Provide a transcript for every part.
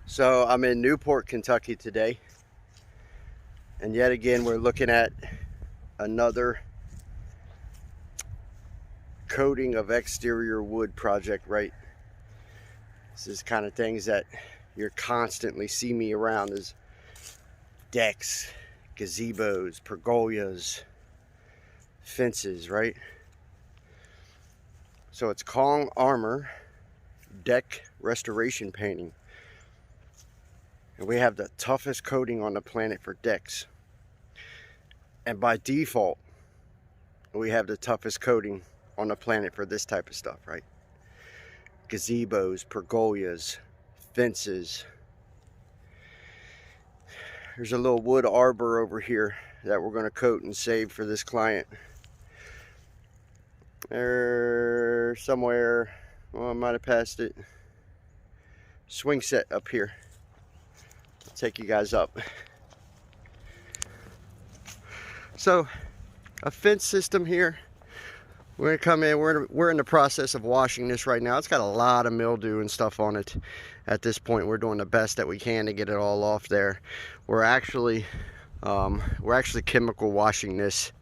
So I'm in Newport, Kentucky today, and yet again we're looking at another coating of exterior wood project, right? This is kind of things that you're constantly see me around is decks, gazebos, pergolas, fences, right? So it's Kong Arbor deck restoration painting. And we have the toughest coating on the planet for decks. And by default, we have the toughest coating on the planet for this type of stuff, right? Gazebos, pergolas, fences. There's a little wood arbor over here that we're going to coat and save for this client. There, somewhere, well, I might have passed it. Swingset up here. I'll take you guys up. So, a fence system here. We're gonna come in. We're in the process of washing this right now. It's got a lot of mildew and stuff on it. At this point, we're doing the best that we can to get it all off there. We're actually chemical washing this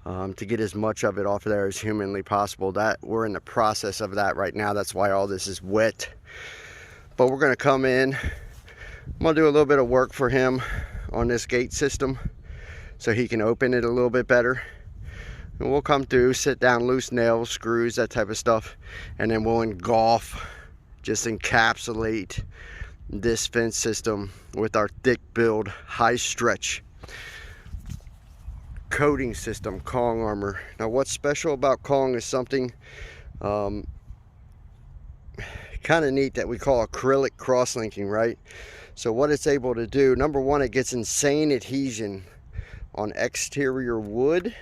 to get as much of it off of there as humanly possible. That we're in the process of that right now. That's why all this is wet. But we're gonna come in. I'm gonna do a little bit of work for him on this gate system so he can open it a little bit better. And we'll come through, sit down, loose nails, screws, that type of stuff, and then we'll engulf, just encapsulate this fence system with our thick build, high stretch coating system, Kong Arbor. Now what's special about Kong is something kind of neat that we call acrylic cross-linking, right? So what it's able to do, number one, it gets insane adhesion on exterior wood,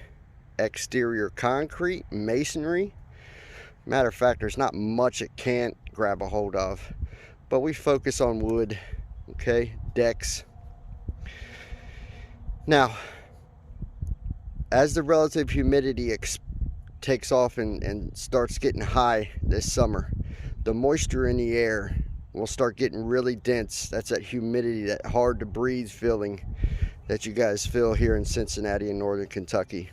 exterior concrete, masonry. Matter of fact, there's not much it can't grab a hold of, but we focus on wood, okay, decks. Now, as the relative humidity takes off and starts getting high this summer, the moisture in the air will start getting really dense. That's that humidity, that hard to breathe feeling that you guys feel here in Cincinnati and northern Kentucky.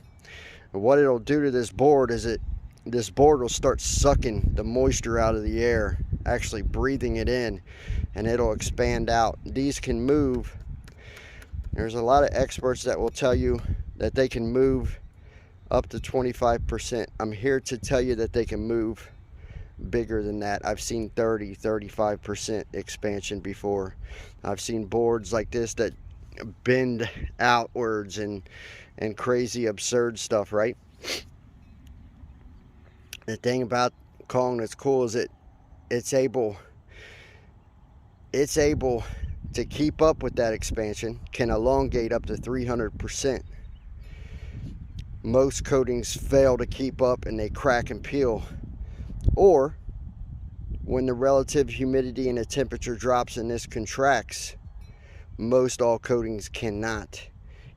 And what it'll do to this board is this board will start sucking the moisture out of the air, actually breathing it in, and it'll expand out. These can move. There's a lot of experts that will tell you that they can move up to 25%. I'm here to tell you that they can move bigger than that. I've seen 30-35% expansion before. I've seen boards like this that bend outwards and crazy absurd stuff, right? The thing about Kong that's cool is it's able to keep up with that expansion, can elongate up to 300%. Most coatings fail to keep up and they crack and peel. Or when the relative humidity and the temperature drops and this contracts, most all coatings cannot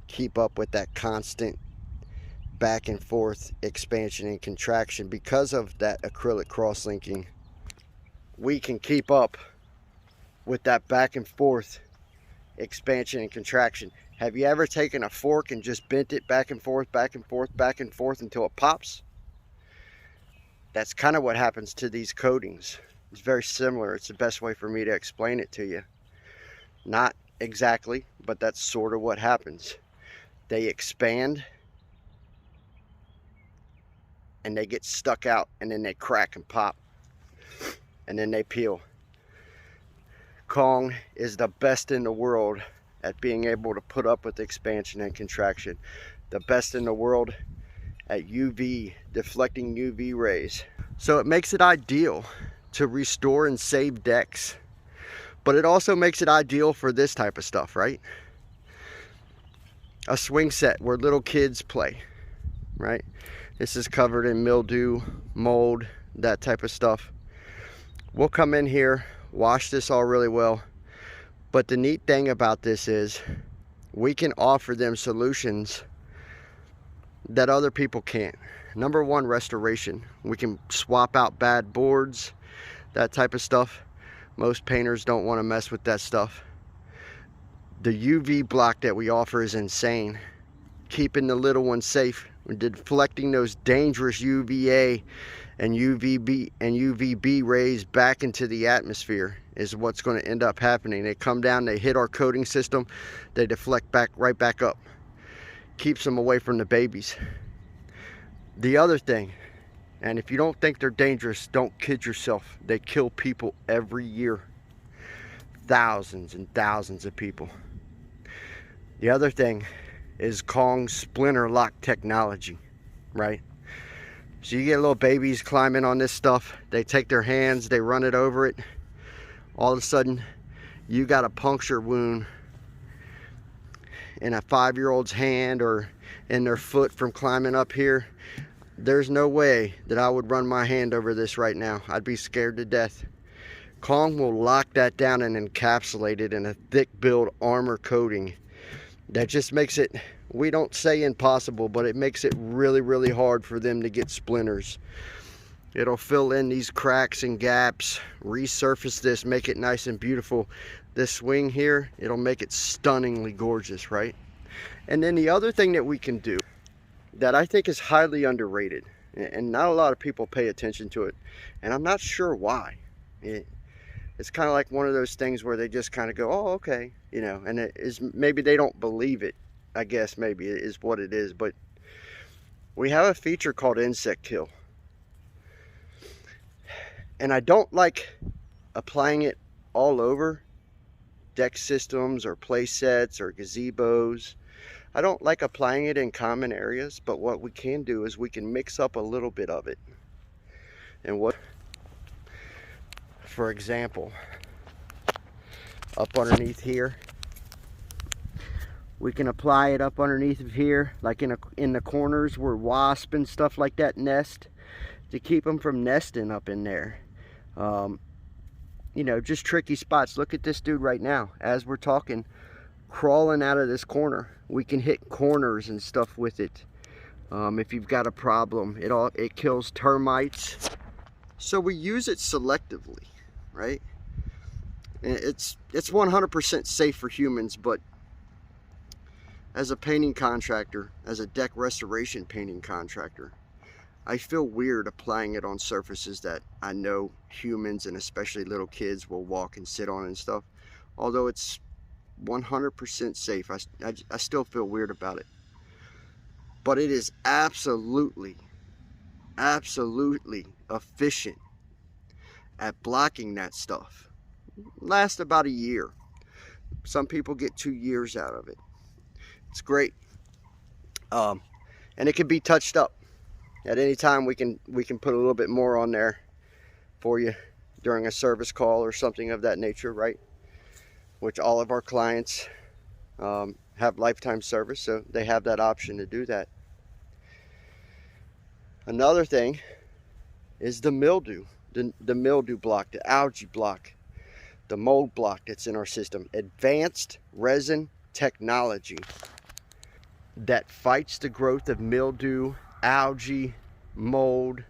keep up with that constant back and forth expansion and contraction. Because of that acrylic cross-linking, we can keep up with that back and forth expansion and contraction. Have you ever taken a fork and just bent it back and forth, back and forth, back and forth until it pops? That's kind of what happens to these coatings. It's very similar. It's the best way for me to explain it to you. Not exactly, but that's sort of what happens. They expand and they get stuck out, and then they crack and pop, and then they peel. Kong is the best in the world at being able to put up with expansion and contraction. The best in the world at deflecting UV rays. So it makes it ideal to restore and save decks, but it also makes it ideal for this type of stuff, right? A swing set where little kids play, right? This is covered in mildew, mold, that type of stuff. We'll come in here, wash this all really well, but the neat thing about this is we can offer them solutions that other people can't. Number one, restoration. We can swap out bad boards, that type of stuff. Most painters don't want to mess with that stuff. The UV block that we offer is insane. Keeping the little ones safe, deflecting those dangerous UVA and UVB rays back into the atmosphere is what's going to end up happening. They come down, they hit our coating system, they deflect right back up. Keeps them away from the babies. The other thing, and if you don't think they're dangerous, don't kid yourself. They kill people every year. Thousands and thousands of people. The other thing is Kong splinter lock technology, right? So you get little babies climbing on this stuff. They take their hands, they run it over it. All of a sudden, you got a puncture wound in a 5-year-old's hand or in their foot from climbing up here. There's no way that I would run my hand over this right now. I'd be scared to death. Kong will lock that down and encapsulate it in a thick build armor coating that just makes it, we don't say impossible, but it makes it really, really hard for them to get splinters. It'll fill in these cracks and gaps, resurface this, make it nice and beautiful. This swing here, it'll make it stunningly gorgeous, right? And then the other thing that we can do that I think is highly underrated, and not a lot of people pay attention to it, and I'm not sure why. It's kind of like one of those things where they just kind of go, oh, okay, you know, and it is, maybe they don't believe it, I guess maybe it is what it is, but we have a feature called insect kill. And I don't like applying it all over deck systems or play sets or gazebos. I don't like applying it in common areas, but what we can do is we can mix up a little bit of it. And what, for example, up underneath here, we can apply it up underneath of here, like in the corners where wasp and stuff like that nest, to keep them from nesting up in there. You know, just tricky spots. Look at this dude right now, as we're talking, crawling out of this corner. We can hit corners and stuff with it. If you've got a problem, it kills termites. So we use it selectively, right? And it's 100% safe for humans, but as a painting contractor, as a deck restoration painting contractor, I feel weird applying it on surfaces that I know humans and especially little kids will walk and sit on and stuff. Although it's 100% safe, I still feel weird about it. But it is absolutely efficient at blocking that stuff. Lasts about a year. Some people get 2 years out of it. It's great. And it can be touched up. At any time we can put a little bit more on there for you during a service call or something of that nature, right? Which all of our clients have lifetime service, so they have that option to do that. Another thing is the mildew, the mildew block, the algae block, the mold block that's in our system. Advanced resin technology that fights the growth of mildew, algae, mold,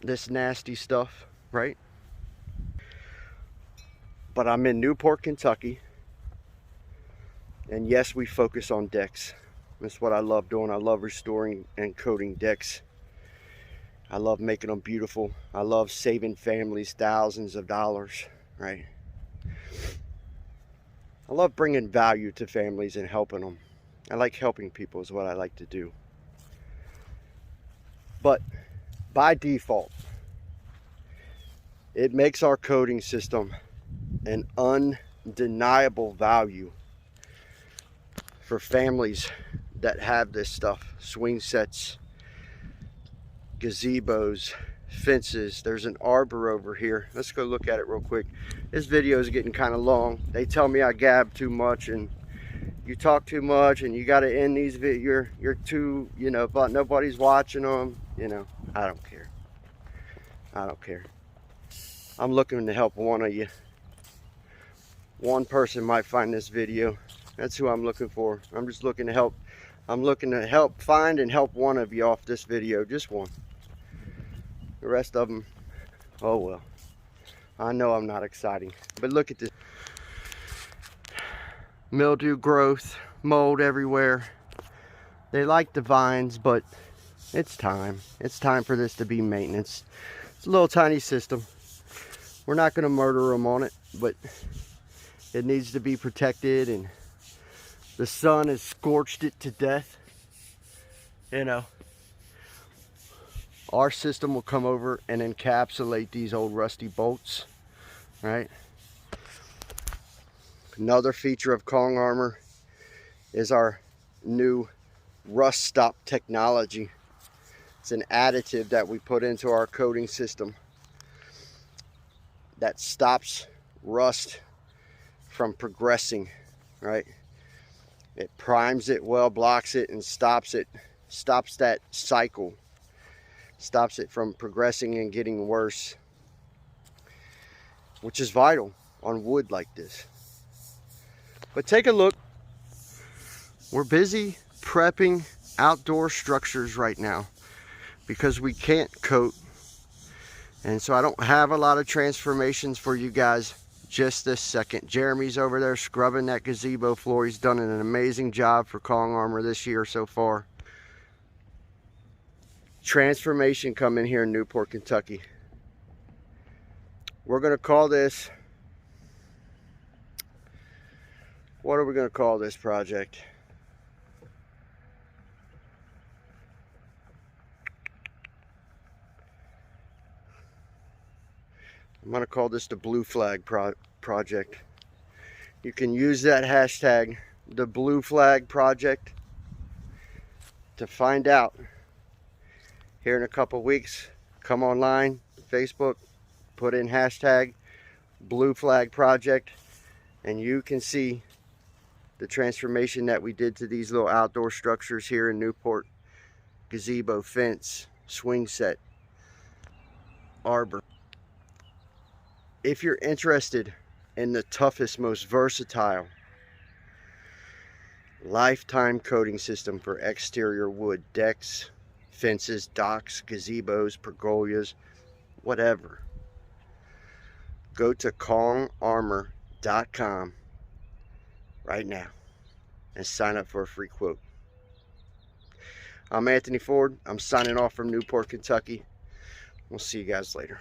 this nasty stuff, right? But I'm in Newport, Kentucky, and yes, we focus on decks. That's what I love doing. I love restoring and coating decks. I love making them beautiful. I love saving families thousands of dollars, right? I love bringing value to families and helping them. I like helping people is what I like to do. But by default, it makes our coating system an undeniable value for families that have this stuff. Swing sets, gazebos, fences. There's an arbor over here. Let's go look at it real quick. This video is getting kind of long. They tell me I gab too much and you talk too much and you got to end these videos. You're too, you know, but nobody's watching them. You know, I don't care. I don't care. I'm looking to help one of you. One person might find this video. That's who I'm looking for. I'm just looking to help. I'm looking to help find and help one of you off this video. Just one. The rest of them, oh well. I know I'm not exciting, but look at this. Mildew growth, mold everywhere. They like the vines, but it's time. It's time for this to be maintenance. It's a little tiny system. We're not going to murder them on it, but it needs to be protected, and the sun has scorched it to death. You know, our system will come over and encapsulate these old rusty bolts, right? Another feature of Kong Armor is our new rust stop technology. It's an additive that we put into our coating system that stops rust from progressing, right? It primes it well, blocks it, and stops it. Stops that cycle. Stops it from progressing and getting worse, which is vital on wood like this. But take a look. We're busy prepping outdoor structures right now because we can't coat. And so I don't have a lot of transformations for you guys just this second. Jeremy's over there scrubbing that gazebo floor. He's done an amazing job for Kong Armor this year so far. Transformation coming here in Newport, Kentucky. We're going to call this, what are we going to call this project? I'm going to call this the Blue Flag Project. You can use that hashtag, the Blue Flag Project, to find out. Here in a couple weeks, come online, Facebook, put in hashtag Blue Flag Project, and you can see the transformation that we did to these little outdoor structures here in Newport. Gazebo, fence, swing set, arbor. If you're interested in the toughest, most versatile lifetime coating system for exterior wood, decks, fences, docks, gazebos, pergolas, whatever, go to kongarmor.com right now and sign up for a free quote. I'm Anthony Ford. I'm signing off from Newport, Kentucky. We'll see you guys later.